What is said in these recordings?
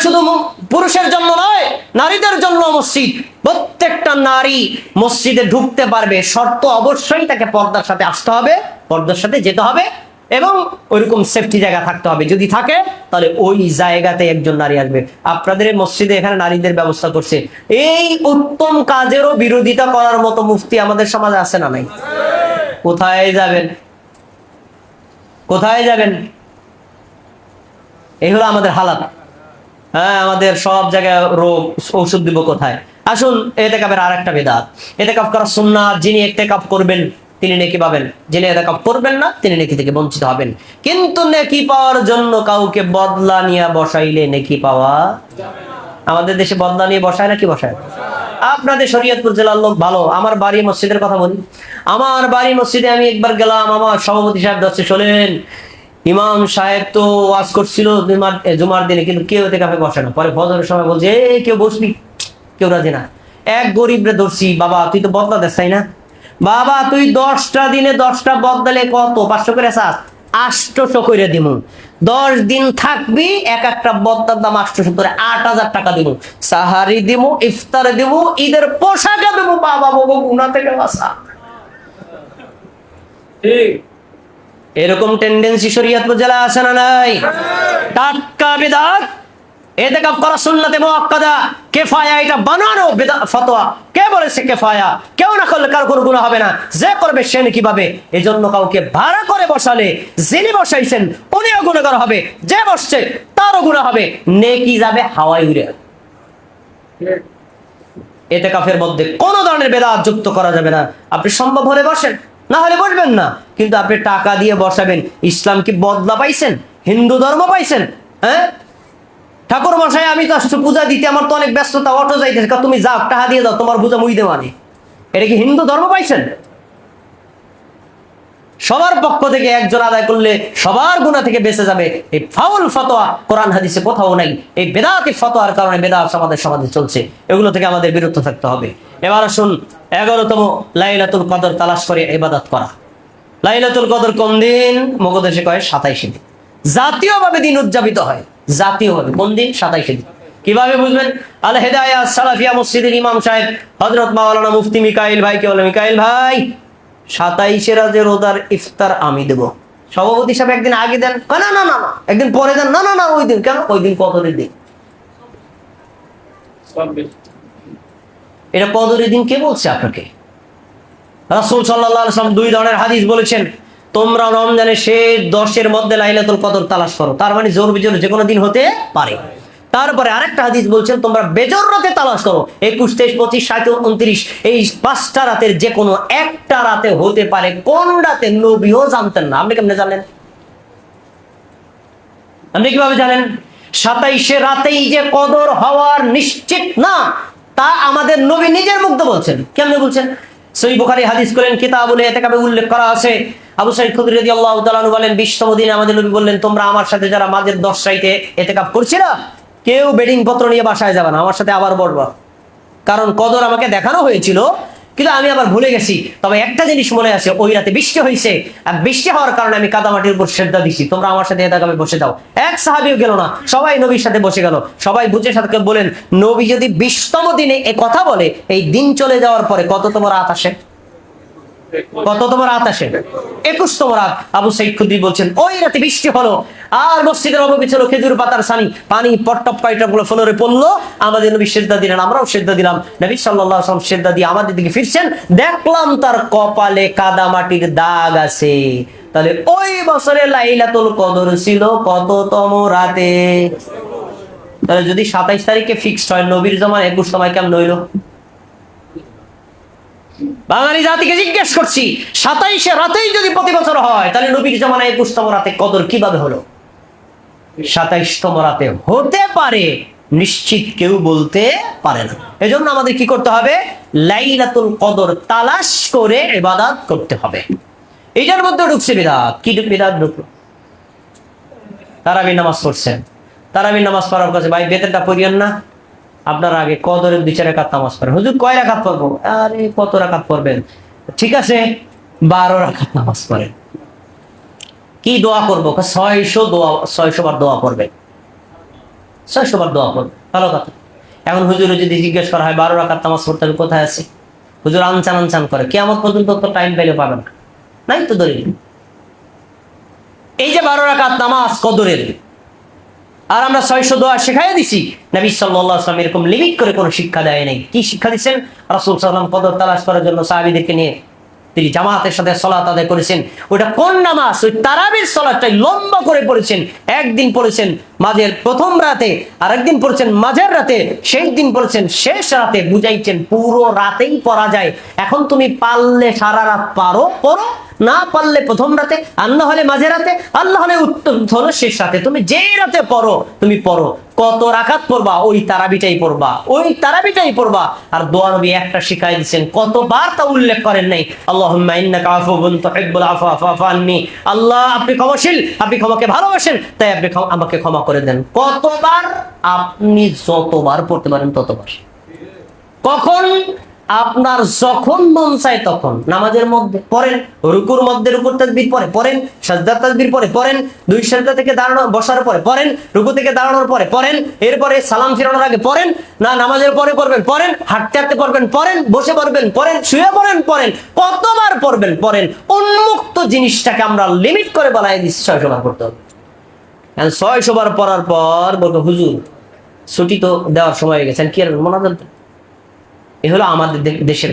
শুধু পুরুষের জন্য নয়, নারীদের জন্য মসজিদ। প্রত্যেকটা নারী মসজিদে ঢুকতে পারবে, শর্ত অবশ্যই তাকে পর্দার সাথে আসতে হবে, পর্দার সাথে যেতে হবে এবং ওইরকম সেফটি জায়গা থাকতে হবে। যদি থাকে তাহলে ওই জায়গাতে একজন নারী আসবে। আপনাদের মসজিদে এখানে নারীদের ব্যবস্থা করছে, এই উত্তম কাজেরও বিরোধিতা করার মতো মুফতি আমাদের সমাজে আছে না নাই? কোথায় যাবেন, কোথায় যাবেন? এই হলো আমাদের হালাত। হ্যাঁ, আমাদের সব জায়গায় রোগ, ঔষধ দিব কোথায়? আসুন, এতেকাফের আর একটা বিদআত। এতেকাফ করা সুন্নাত। যিনি ইতিকাফ করবেন তিনি নেকি পাবেন, যিনি ইতিকাফ করবেন না তিনি নেকি থেকে বঞ্চিত হবেন। কিন্তু নেকি পাওয়ার জন্য কাউকে বদলা নিয়ে বসাইলে নেকি পাওয়া যাবে না। আমাদের দেশে বদলা নিয়ে বসায় না, কি বসায়? আপনাদের শরীয়তপুর জেলার লোক ভালো। আমার বাড়ি মসজিদের কথা বলি, আমার বাড়ি মসজিদে আমি একবার গেলাম, আমার সভাপতি সাহেব যাচ্ছে, শোনেন ইমাম সাহেব তো ওয়াজ করছিল জুমার দিনে, কিন্তু কেউ ইতিকাফে বসে না। পরে ফজরের সময় বলছে, এই কেউ বসবি? কেউ রাজি না। এক গরিবরে ধরছি, বাবা তুই তো বদলা দেস তাই না? বাবা তুই 10টা দিনে 10টা বদলালে কত? 500 করে চাস, 800 করে দিমু। 10 দিন থাকবি, এক একটা বদলার দাম 800 করে 8000 টাকা দিমু। সাহারি দিমু, ইফতারে দিমু, ঈদের পোশাকে দিমু। বাবা বাবু গুনাহ থেকে বাঁচা। ঠিক এরকম টেন্ডেন্সি শরীয়তপুর জেলা আছে না নাই? টাটকা বিদআত। ইতিকাফ করা সুন্নাতে মুআক্কাদা, কিফায়া এটা বানানো বিদআত ফতোয়া। কে বলেছে কিফায়া? কেউ না করলে কার কোনো গুনাহ হবে না, যে করবে সে নেকি পাবে। এজন্য কাউকে ভাড়া করে বসালে যিনি বসাইছেন উনিও গুনাহগার হবে, যে বসছে তারও গুনাহ হবে, নেকি যাবে হাওয়ায় উড়ে। ইতিকাফের মধ্যে কোনো ধরনের বিদআত যুক্ত করা যাবে না। আপনি সম্ভব হলে বসেন, না হলে বসবেন না, কিন্তু আপনি টাকা দিয়ে বসাবেন। ইসলাম কি বদলা পাইছেন? হিন্দু ধর্ম পাইছেন? হ্যাঁ, ঠাকুর মশাই আমি তো আসছি পূজা দিতে, আমার তো অনেক ব্যস্ততা, অটো যাইতেছে, তুমি যাও টাকা দিয়ে দাও, তোমার পূজা মুই দেওয়া নেই। এটা কি হিন্দু ধর্ম পাইছেন? সবার পক্ষ থেকে একজন আদায় করলে সবার গুনাহ থেকে বেঁচে যাবে। এই ফাউল ফতোয়া কোরআন হাদিসে কোথাও নাই। এই বেদাতি ফতোয়ার কারণে বেদাত আমাদের সমাজে চলছে, এগুলো থেকে আমাদের বিরত থাকতে হবে। এবার আসুন 11তম লাইলাতুল কদর তালাশ করে ইবাদত করা। লাইলাতুল কদর কোন দিন? মগদেশে কয় 27 দিন। জাতীয়ভাবে দিন উদযাপিত হয়, জাতীয়ভাবে। কোন দিন? 27 দিন। কিভাবে বুঝবেন? আল হেদায়া সালাফিয়া মসজিদের ইমাম সাহেব হযরত মাওলানা মুফতি মিকাইল ভাইকে বলে, মিকাইল ভাই 27 যে রোজার ইফতার আমি দেব। সভাপতি সাহেব একদিন আগে দেন, না না না না, একদিন পরে দেন, না না না ওই দিন। কেন? ওই দিন কদরের দিন। এটা কদরের দিন কে বলছে আপনাকে? রাসূল সাল্লাল্লাহু আলাইহি ওয়াসাল্লাম 2 ধরনের হাদিস বলেছেন, তোমরা রমজানের শেষ 10-এর মধ্যে লাইলাতুল কদর তালাশ করো। তার মানে জোর বিজোর যে কোনো দিন হতে পারে। তারপরে আরেকটা হাদিস বলছেন, তোমরা বেজর রাতে তালাশ করো। 21, 23, 25, 27, 29 এই 5টা রাতের যে কোনো একটা রাতে হতে পারে। কোন রাতে নবীও জানতেন না। আপনি কেমনে জানেন? আপনি কিভাবে জানেন? 27 রাতেই যে কদর হওয়ার নিশ্চিত না, তা আমাদের নবী নিজের মুখ দিয়ে বলছেন। কেমনে বলছেন? সহিহ বুখারী হাদিস করেন, কিতাবুল ইতিকাফে উল্লেখ করা আছে। আবু সাঈদ খুদরী রাদিয়াল্লাহু তাআলা আনহু বলেন, 20তম দিনে আমাদের নবী বললেন, তোমরা আমার সাথে যারা মাঝের 10 রাতে ইতিকাফ করছিলা, কেউ বেডিং পত্র নিয়ে বাসায় যাবে না, আমার সাথে আবার বসবা। কারণ কদর আমাকে দেখানো হয়েছিল, কিন্তু আমি আবার ভুলে গেছি। তবে একটা জিনিস মনে আছে, ওই রাতে বৃষ্টি হয়েছে, আর বৃষ্টি হওয়ার কারণে আমি কাদামাটির উপর সেজদা দিছি, তোমরা আমার সাথে ইতিকাফে বসে যাও। এক সাহাবীও গেল না, সবাই নবীর সাথে বসে গেল। সবাই বুঝে সাথে বলেন, নবী যদি 20তম দিনে এ কথা বলে, এই দিন চলে যাওয়ার পরে কততম রাত আসে? কততম রাত আসে? 21তম রাত। আবু সাঈদ খুদরী বলছেন, ওই রাতে বৃষ্টি হলো, আর মসজিদের নববী ছিল খেজুর পাতার ছানি, পানি পট্টপ কয়টা গুলো ফ্লোরে পড়লো। আমাদের নবী সিজদা দিলেন, আমরাও সিজদা দিলাম। নবী সাল্লাল্লাহু আলাইহি ওয়াসাল্লাম সিজদা দিয়ে আমাদের দিকে ফিরছেন, দেখলাম তার কপালে কাদা মাটির দাগ আছে। তাহলে ওই বছরে লাইলাতুল কদর ছিল কততম রাতে? তাহলে যদি 27 তারিখে ফিক্সড হয়, নবীর জামান 21তম কেমন হইলো? বাঙালি জাতিকে জিজ্ঞেস করছি, 27 রাতেই যদি প্রতি বছর হয়, তাহলে নবীর জামানায় 21তম রাতে কদর কিভাবে হলো? 27তম রাতে হতে পারে, নিশ্চিত কেউ বলতে পারে না। এজন্য আমাদের কি করতে হবে? লাইলাতুল কদর তালাশ করে ইবাদত করতে হবে। এটার মধ্যে ঢুকছে বিদআত। কি বিদআত ঢুকলো? তারাবির নামাজ পড়ছেন, তারাবির নামাজ পড়ার কাছে, ভাই বেতনটা পড়িয়েন না, আপনার আগে কদরের 2 রাকাত নামাজ পড়েন। হুজুর কয় রাকাত পড়বো? আরে কত রাকাত পড়বেন? ঠিক আছে 12 রাকাত নামাজ পড়েন। কি দোয়া করবো? 600 দোয়া, 600 বার দোয়া করবেন। 600 বার দোয়া করবে, ভালো কথা। এখন হুজুরে যদি জিজ্ঞেস করা হয় 12 রাকাত নামাজ পড়তে হবে, কোথায় আছে? হুজুর আনচান আনচান করে, কিয়ামত পর্যন্ত তো টাইম পাইলে পাবেন না, নাই তো দলিল। এই যে 12 রাকাত নামাজ কদরের, আর আমরা 600 দোয়া শেখাই দিছি। নবী সাল্লাল্লাহু আলাইহি ওয়াসাল্লাম এরকম লিমিট করে কোনো শিক্ষা দেয় নাই। কি শিক্ষা দিচ্ছেন? রাসূল সাল্লাল্লাহু আলাইহি ওয়াসাল্লাম কদর তালাশ করার জন্য সাহাবীদেরকে নিয়ে তিনি জামাতের সাথে সালাত আদায় করেছেন। ওটা কোন নামাজ? ওই তারাবির সালাতটাই লম্বা করে পড়েছেন। একদিন পড়েছেন মাঝের প্রথম রাতে, আর একদিন পড়েছেন মাঝের রাতে, সেই দিন পড়েছেন শেষ রাতে। বুঝাইছেন পুরো রাতেই পড়া যায়। এখন তুমি পারলে সারা রাত পড়ো, না পারলে প্রথম রাতে, আর না হলে মাঝে রাতে, আর না হলে উত্তম হলো শেষ রাতে। তুমি যেই রাতে পড়ো, তুমি পড়ো। কত রাকাত পড়বা? ওই তারাবিটাই পড়বা, ওই তারাবিটাই পড়বা। আর দোয়া নবী একটা শিখাই দিচ্ছেন, কতবার তা উল্লেখ করেন নাই। আল্লাহুম্মা ইন্নাকা আফুউন তুহিব্বুল আফওয়া ফা'ফু আন্নী। আল্লাহ আপনি ক্ষমাশীল, আপনি ক্ষমাকে ভালোবাসেন, তাই আপনি আমাকে ক্ষমা করে দেন। কতবার? আপনি যতবার পড়তে পারেন ততবার। কখন? আপনার যখন মন চায় তখন। নামাজের মধ্যে পড়েন, রুকুর মধ্যে রুকুর তাকবীর পড়েন, সাজদার তাকবীর পড়েন, দুই সাজদা থেকে দাঁড়ানো বসার পরে পড়েন, রুকু থেকে দাঁড়ানোর পরে পড়েন, এরপরে সালাম ফিরানোর আগে পড়েন, না নামাজের পরে পড়েন, হাঁটতে হাঁটতে পড়েন, বসে পড়েন, শুয়ে পড়েন, কতবার পড়েন। উন্মুক্ত জিনিসটাকে আমরা লিমিট করে বানাই দিচ্ছি 600 বার পড়তে হবে। 600 বার পড়ার পর বলবো হুজুর ছুটি তো দেওয়ার সময় হয়ে গেছে, কি আর মোনাজাত? এ হলো আমাদের দেশের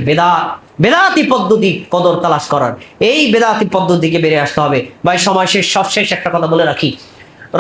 বেদাতি পদ্ধতি কদর তালাশ করার। এই বেদাতি পদ্ধতিকে বেরিয়ে আসতে হবে। ভাই সময় শেষ, সবশেষ একটা কথা বলে রাখি,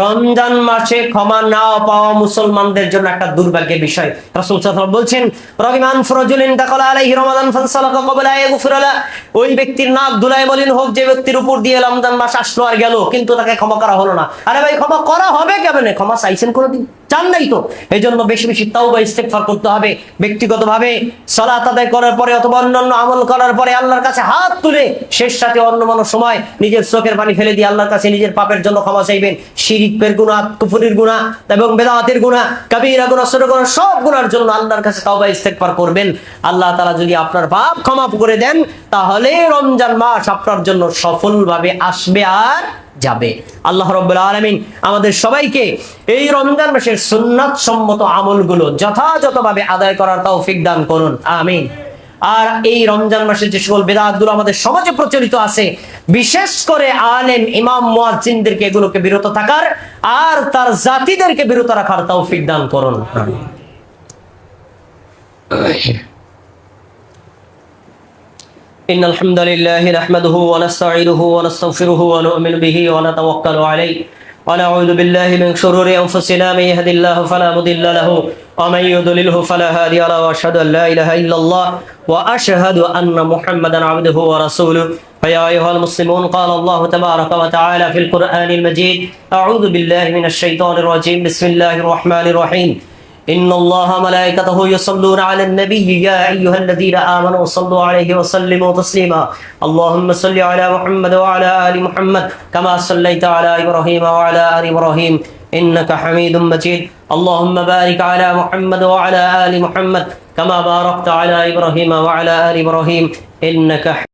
রমজান মাসে ক্ষমা না পাওয়া মুসলমানদের জন্য একটা দুর্ভাগ্যের বিষয়। রাসূল সাল্লাল্লাহু আলাইহি ওয়াসাল্লাম বলছেন, রাগিমান ফুরজুলিন দাখালা আলাইহি রমাদান ফানসালাকা ক্বাবলা ইয়াগফির লা। ওই ব্যক্তির নাক ধুলায় মলিন হোক যে ব্যক্তির উপর দিয়ে রমজান মাস আসলো আর গেল, কিন্তু তাকে ক্ষমা করা হলো না। আরে ভাই ক্ষমা করা হবে কেমনে? ক্ষমা চাইছেন কোনোদিন? চান নাই তো। এই জন্য বেশি বেশি তাওবা ইস্তেগফার করতে হবে। ব্যক্তিগতভাবে সালাত আদায় করার পরে অথবা অন্যান্য আমল করার পরে আল্লাহর কাছে হাত তুলে শেষ সাথে অন্য সময় নিজের চোখের পানি ফেলে দিয়ে আল্লাহর কাছে নিজের পাপের জন্য ক্ষমা চাইবেন। শিরকের গুনাহ, কুফরির গুনাহ এবং বেদাতের গুনাহ, কাবীরা গুনাহ, ছোট গুনাহ, সব গুনার জন্য আল্লাহর কাছে তাওবা ইস্তেগফার করবেন। আল্লাহ তাআলা যদি আপনার পাপ ক্ষমা করে দেন, তাহলে রমজান মাস আপনার জন্য সফলভাবে আসবে আর যাবে। আল্লাহ রাব্বুল আলামিন আমাদের সবাইকে এই রমজান মাসের সুন্নাত সম্মত আমলগুলো যথাযথভাবে আদায় করার তৌফিক দান করুন, আমিন। আর এই রমজান মাসের যে সকল বিদআতগুলো আমাদের সমাজে প্রচলিত আছে, বিশেষ করে আলেম ইমাম মুয়াজ্জিনদেরকে এগুলোকে বিরত থাকার আর তার জাতিদেরকে বিরত রাখার তৌফিক দান করুন, আমিন। إن الحمد لله نحمده ونستعينه ونستغفره ونؤمن به ونتوكل عليه ونعوذ بالله من شرور أنفسنا من يهد الله فلا مضل له ومن يضلله فلا هادي له وأشهد أن لا إله إلا الله وأشهد أن محمدا عبده ورسوله فيا أيها المسلمون قال الله تبارك وتعالى في القرآن المجيد أعوذ بالله من الشيطان الرجيم بسم الله الرحمن الرحيم إن الله ملائكته يصلون على النبي يا أيها الذين آمنوا صلوا عليه وسلموا تسليما اللهم صل على محمد وعلى آل محمد كما صليت على إبراهيم وعلى آل إبراهيم إنك حميد مجيد اللهم بارك على محمد وعلى آل محمد كما باركت على إبراهيم وعلى آل إبراهيم إنك